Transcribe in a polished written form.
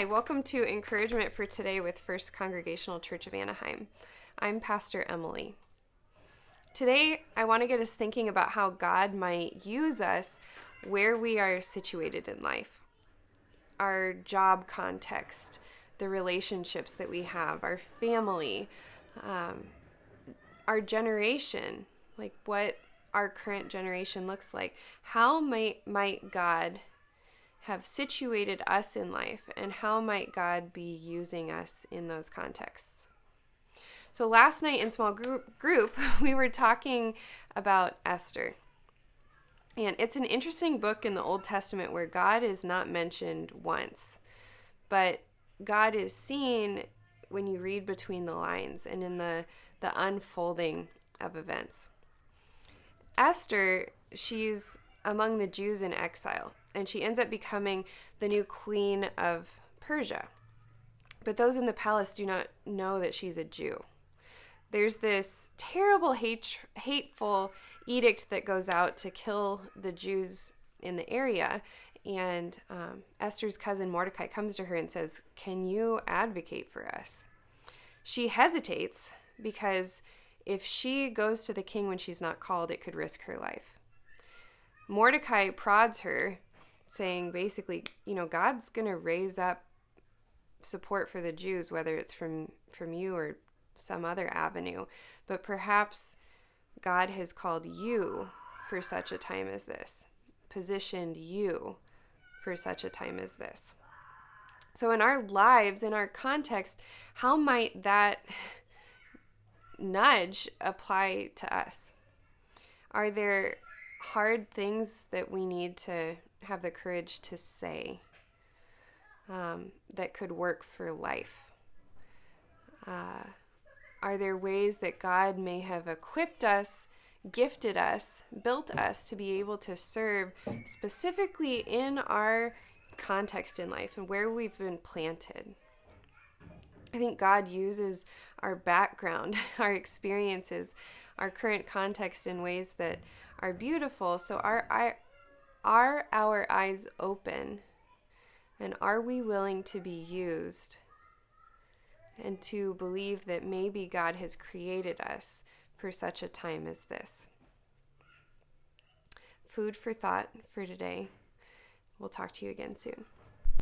Hi, welcome to Encouragement for Today with First Congregational Church of Anaheim. I'm Pastor Emily. Today, I want to get us thinking about how God might use us where we are situated in life. Our job context, the relationships that we have, our family, our generation, like what our current generation looks like. How might God have situated us in life, and how might God be using us in those contexts? So last night in small group we were talking about Esther. And it's an interesting book in the Old Testament where God is not mentioned once, but God is seen when you read between the lines and in the unfolding of events. Esther, she's among the Jews in exile, and she ends up becoming the new queen of Persia. But those in the palace do not know that she's a Jew. There's this terrible hateful edict that goes out to kill the Jews in the area, and Esther's cousin Mordecai comes to her and says, "Can you advocate for us?" She hesitates because if she goes to the king when she's not called, it could risk her life. Mordecai prods her, saying basically, God's going to raise up support for the Jews, whether it's from you or some other avenue, but perhaps God has called you for such a time as this, positioned you for such a time as this. So in our lives, in our context, how might that nudge apply to us? Are there hard things that we need to have the courage to say that could work for life? Are there ways that God may have equipped us, gifted us, built us to be able to serve specifically in our context in life and where we've been planted? I think God uses our background, our experiences, our current context in ways that are beautiful. So are our eyes open, and are we willing to be used and to believe that maybe God has created us for such a time as this? Food for thought for today. We'll talk to you again soon.